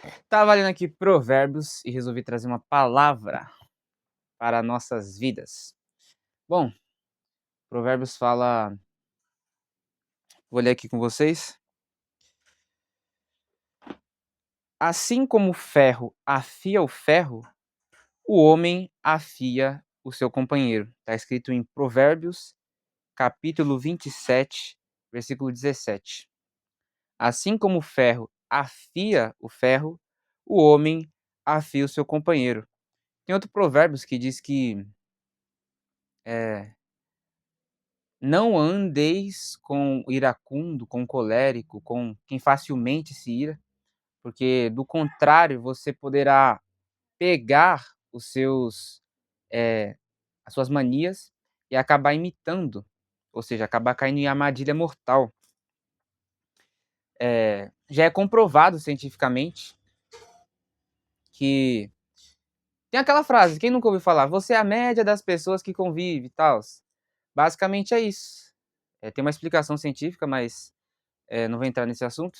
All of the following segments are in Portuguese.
Estava lendo aqui Provérbios e resolvi trazer uma palavra para nossas vidas. Bom, Provérbios fala, vou ler aqui com vocês. Assim como o ferro afia o ferro, o homem afia o seu companheiro. Está escrito em Provérbios, capítulo 27, versículo 17. Assim como o ferro afia o ferro, o homem afia o seu companheiro. Tem outro Provérbios que diz que não andeis com iracundo, com colérico, com quem facilmente se ira, porque do contrário você poderá pegar os seus, as suas manias e acabar imitando, ou seja, acabar caindo em armadilha mortal. Já é comprovado cientificamente que tem aquela frase, quem nunca ouviu falar? Você é a média das pessoas que convive e tal. Basicamente é isso. Tem uma explicação científica, mas não vou entrar nesse assunto.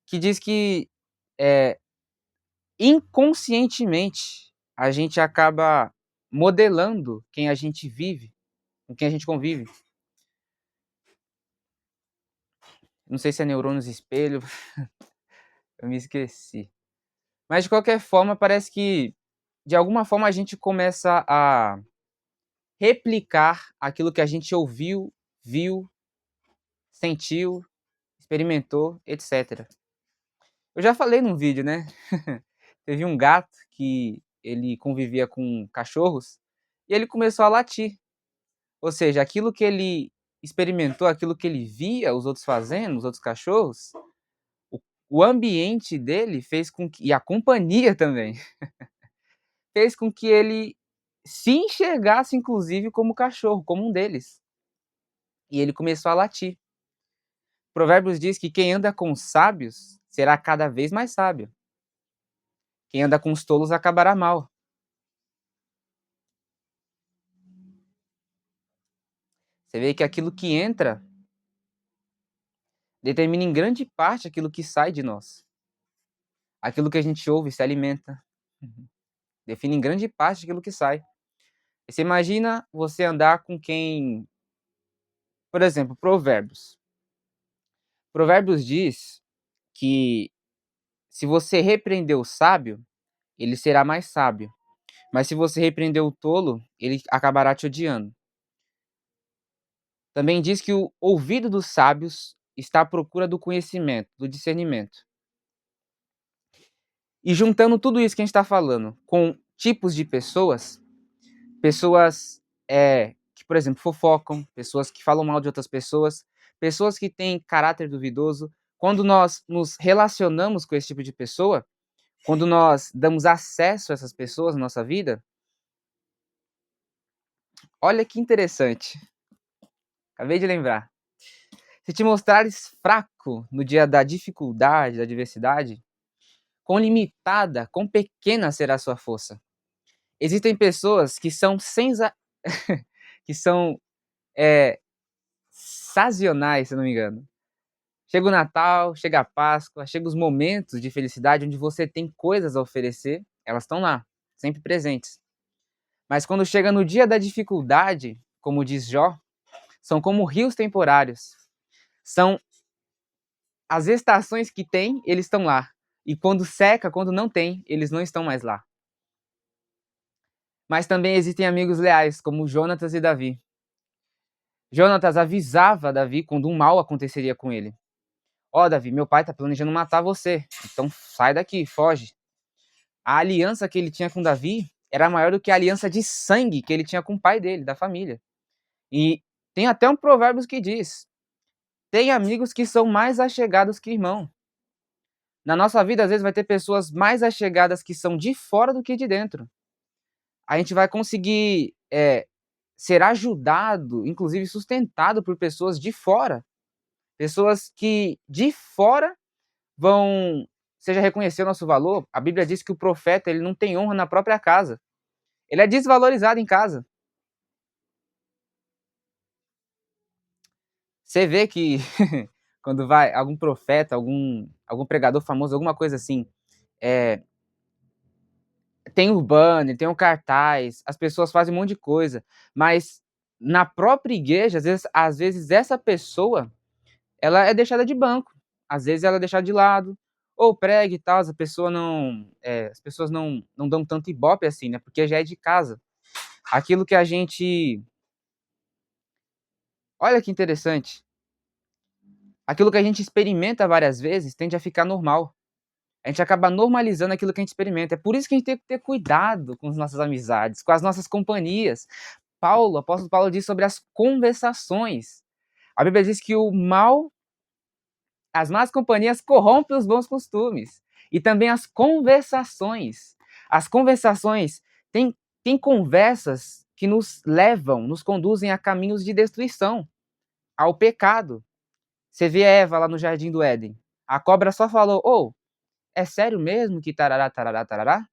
Que diz que inconscientemente a gente acaba modelando quem a gente vive, com quem a gente convive. Não sei se é neurônios espelho, eu me esqueci. Mas de qualquer forma, parece que de alguma forma a gente começa a replicar aquilo que a gente ouviu, viu, sentiu, experimentou, etc. Eu já falei num vídeo, né? Teve um gato que ele convivia com cachorros e ele começou a latir. Ou seja, aquilo que ele experimentou, aquilo que ele via os outros fazendo, os outros cachorros, o, o ambiente dele fez com que, e a companhia também, fez com que ele se enxergasse, inclusive, como cachorro, como um deles. E ele começou a latir. Provérbios diz que quem anda com os sábios será cada vez mais sábio. Quem anda com os tolos acabará mal. Você vê que aquilo que entra determina em grande parte aquilo que sai de nós. Aquilo que a gente ouve se alimenta. Define em grande parte aquilo que sai. E você imagina você andar com quem, por exemplo, Provérbios. Provérbios diz que se você repreender o sábio, ele será mais sábio. Mas se você repreender o tolo, ele acabará te odiando. Também diz que o ouvido dos sábios está à procura do conhecimento, do discernimento. E juntando tudo isso que a gente está falando com tipos de pessoas, pessoas que, por exemplo, fofocam, pessoas que falam mal de outras pessoas que têm caráter duvidoso. Quando nós nos relacionamos com esse tipo de pessoa, quando nós damos acesso a essas pessoas na nossa vida, olha que interessante. Acabei de lembrar. Se te mostrares fraco no dia da dificuldade, da adversidade, quão limitada, quão pequena será a sua força. Existem pessoas que são que são sazonais, se eu não me engano. Chega o Natal, chega a Páscoa, chega os momentos de felicidade onde você tem coisas a oferecer, elas estão lá, sempre presentes. Mas quando chega no dia da dificuldade, como diz Jó, são como rios temporários. São as estações que tem, eles estão lá. E quando seca, quando não tem, eles não estão mais lá. Mas também existem amigos leais, como Jonatas e Davi. Jonatas avisava Davi quando um mal aconteceria com ele. Ó, Davi, meu pai está planejando matar você, então sai daqui, foge. A aliança que ele tinha com Davi era maior do que a aliança de sangue que ele tinha com o pai dele, da família. E tem até um provérbio que diz: tem amigos que são mais achegados que irmão. Na nossa vida, às vezes, vai ter pessoas mais achegadas que são de fora do que de dentro. A gente vai conseguir ser ajudado, inclusive sustentado por pessoas de fora. Pessoas que de fora vão, seja reconhecer o nosso valor. A Bíblia diz que o profeta ele não tem honra na própria casa. Ele é desvalorizado em casa. Você vê que quando vai algum profeta, algum pregador famoso, alguma coisa assim, Tem o banner, tem o cartaz, as pessoas fazem um monte de coisa, mas na própria igreja, às vezes essa pessoa, ela é deixada de banco, às vezes ela é deixada de lado, ou prega e tal, as pessoas não dão tanto ibope assim, né, porque já é de casa. Aquilo que a gente olha que interessante, aquilo que a gente experimenta várias vezes tende a ficar normal. A gente acaba normalizando aquilo que a gente experimenta. É por isso que a gente tem que ter cuidado com as nossas amizades, com as nossas companhias. O apóstolo Paulo diz sobre as conversações. A Bíblia diz que as más companhias corrompem os bons costumes. E também as conversações. As conversações, tem conversas que nos levam, nos conduzem a caminhos de destruição, ao pecado. Você vê a Eva lá no Jardim do Éden. A cobra só falou, é sério mesmo que tarará, tarará, tarará?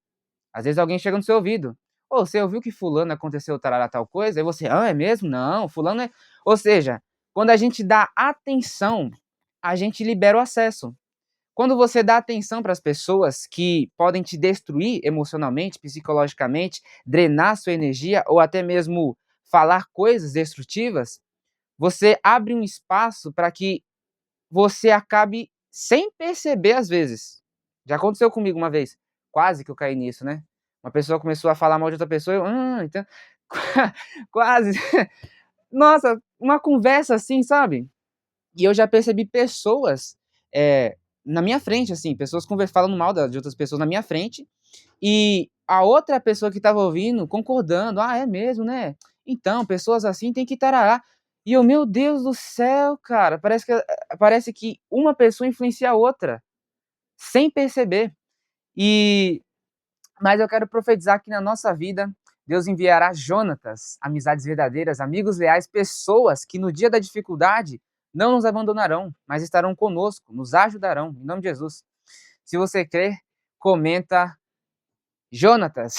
Às vezes alguém chega no seu ouvido. Você ouviu que fulano aconteceu tarará tal coisa? Aí você, é mesmo? Não, fulano é... Ou seja, quando a gente dá atenção, a gente libera o acesso. Quando você dá atenção para as pessoas que podem te destruir emocionalmente, psicologicamente, drenar sua energia ou até mesmo falar coisas destrutivas, você abre um espaço para que você acabe sem perceber às vezes. Já aconteceu comigo uma vez, quase que eu caí nisso, né. Uma pessoa começou a falar mal de outra pessoa, eu: então" quase. Nossa, uma conversa assim, sabe. E eu já percebi pessoas, na minha frente, assim, pessoas falando mal de outras pessoas na minha frente, e a outra pessoa que estava ouvindo concordando: "Ah, é mesmo, né? Então, pessoas assim têm que tarará". E eu: "Meu Deus do céu, cara, parece que uma pessoa influencia a outra, sem perceber". E mas eu quero profetizar que na nossa vida, Deus enviará Jonatas, amizades verdadeiras, amigos leais, pessoas que no dia da dificuldade não nos abandonarão, mas estarão conosco, nos ajudarão, em nome de Jesus. Se você crer, comenta Jonatas.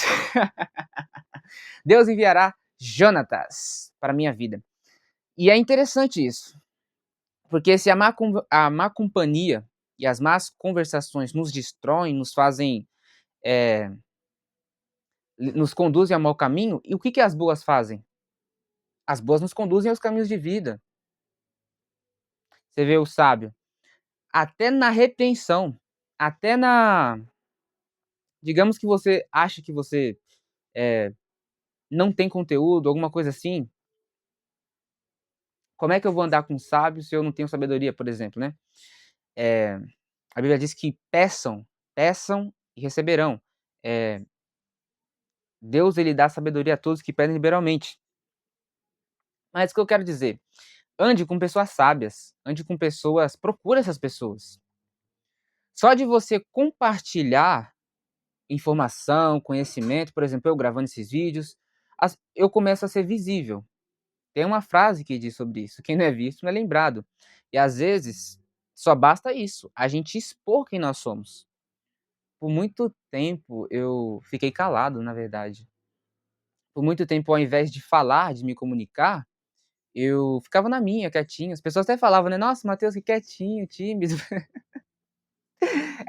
Deus enviará Jonatas para a minha vida. E é interessante isso, porque se a má companhia e as más conversações nos destroem, nos fazem, nos conduzem ao mau caminho, e o que as boas fazem? As boas nos conduzem aos caminhos de vida. Você vê o sábio, até na repreensão, até na digamos que você acha que você, não tem conteúdo, alguma coisa assim, como é que eu vou andar com um sábio se eu não tenho sabedoria, por exemplo, né? Eh, a Bíblia diz que peçam, peçam e receberão. Eh, Deus ele dá sabedoria a todos que pedem liberalmente. Mas o que eu quero dizer, ande com pessoas sábias, ande com pessoas, procure essas pessoas. Só de você compartilhar informação, conhecimento, por exemplo, eu gravando esses vídeos, eu começo a ser visível. Tem uma frase que diz sobre isso: "Quem não é visto não é lembrado". E às vezes, só basta isso, a gente expor quem nós somos. Por muito tempo eu fiquei calado, na verdade. Por muito tempo, ao invés de falar, de me comunicar, eu ficava na minha, quietinho. As pessoas até falavam, né: "Nossa, Matheus, que quietinho, tímido".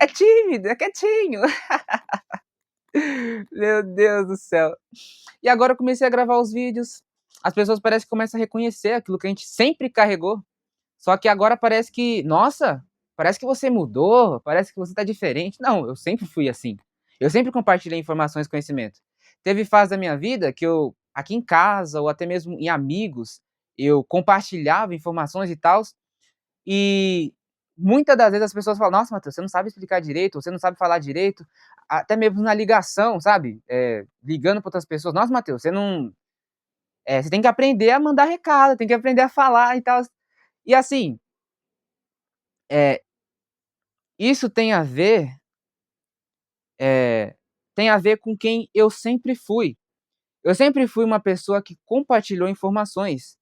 É tímido, é quietinho. Meu Deus do céu. E agora eu comecei a gravar os vídeos, as pessoas parece que começam a reconhecer aquilo que a gente sempre carregou, só que agora parece que: "Nossa, parece que você mudou, parece que você tá diferente". Não, eu sempre fui assim. Eu sempre compartilhei informações e conhecimento. Teve fase da minha vida que eu, aqui em casa ou até mesmo em amigos, eu compartilhava informações e tals, e muitas das vezes as pessoas falam: "Nossa, Matheus, você não sabe explicar direito, você não sabe falar direito", até mesmo na ligação, sabe, ligando para outras pessoas: "Nossa, Matheus, você tem que aprender a mandar recado, tem que aprender a falar e tal". E assim, eh, isso eh, tem a ver com quem eu sempre fui. Eu sempre fui uma pessoa que compartilhou informações,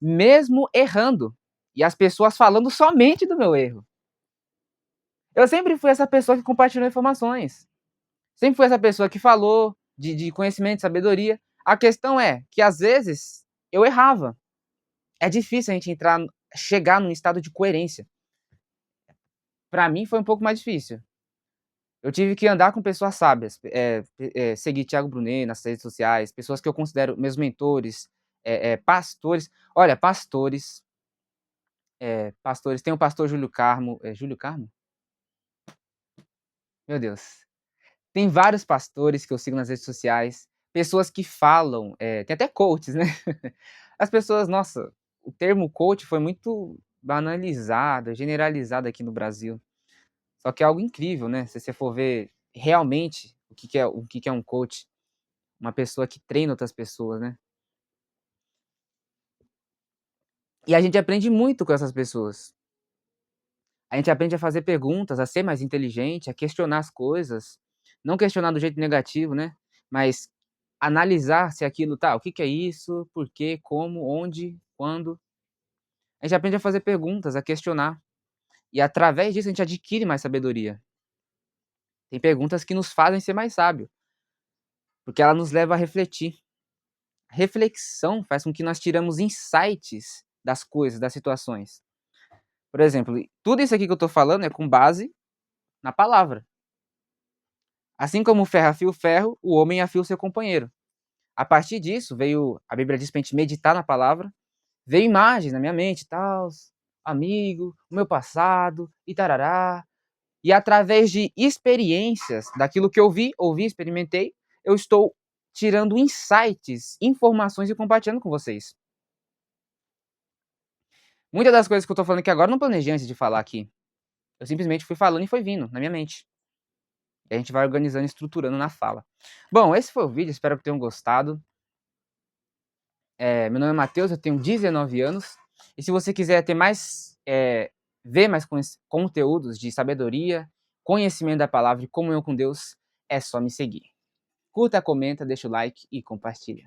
mesmo errando, e as pessoas falando somente do meu erro. Eu sempre fui essa pessoa que compartilhou informações. Sempre fui essa pessoa que falou de conhecimento, de sabedoria. A questão é que às vezes eu errava. É difícil a gente chegar num estado de coerência. Para mim foi um pouco mais difícil. Eu tive que andar com pessoas sábias, seguir Thiago Brunet nas redes sociais, pessoas que eu considero meus mentores, pastores. Olha, pastores, tem o pastor Júlio Carmo, Júlio Carmo? Meu Deus. Tem vários pastores que eu sigo nas redes sociais, pessoas que falam, tem até coaches, né. As pessoas, nossa, o termo coach foi muito banalizado, generalizado aqui no Brasil. Só que é algo incrível, né, se você for ver realmente o que que é um coach, uma pessoa que treina outras pessoas, né. E a gente aprende muito com essas pessoas. A gente aprende a fazer perguntas, a ser mais inteligente, a questionar as coisas, não questionar do jeito negativo, né, mas analisar se aquilo tá, o que que é isso, por quê, como, onde, quando. A gente aprende a fazer perguntas, a questionar, e através disso a gente adquire mais sabedoria. Tem perguntas que nos fazem ser mais sábio, porque ela nos leva a refletir. Reflexão faz com que nós tiramos insights das coisas, das situações. Por exemplo, tudo isso aqui que eu tô falando é com base na palavra. Assim como o ferro afia o ferro, o homem afia o seu companheiro. A partir disso, veio a Bíblia diz pra gente meditar na palavra, veio imagens na minha mente, tals, amigo, o meu passado, e tarará. E através de experiências, daquilo que eu vi, ouvi, experimentei, eu estou tirando insights, informações e compartilhando com vocês. Muitas das coisas que eu tô falando aqui agora eu não planejei antes de falar aqui. Eu simplesmente fui falando e foi vindo na minha mente. E a gente vai organizando e estruturando na fala. Bom, esse foi o vídeo, espero que tenham gostado. Meu nome é Matheus, eu tenho 19 anos. E se você quiser ter mais, ver mais conteúdos de sabedoria, conhecimento da palavra e comunhão com Deus, é só me seguir. Curta, comenta, deixa o like e compartilha.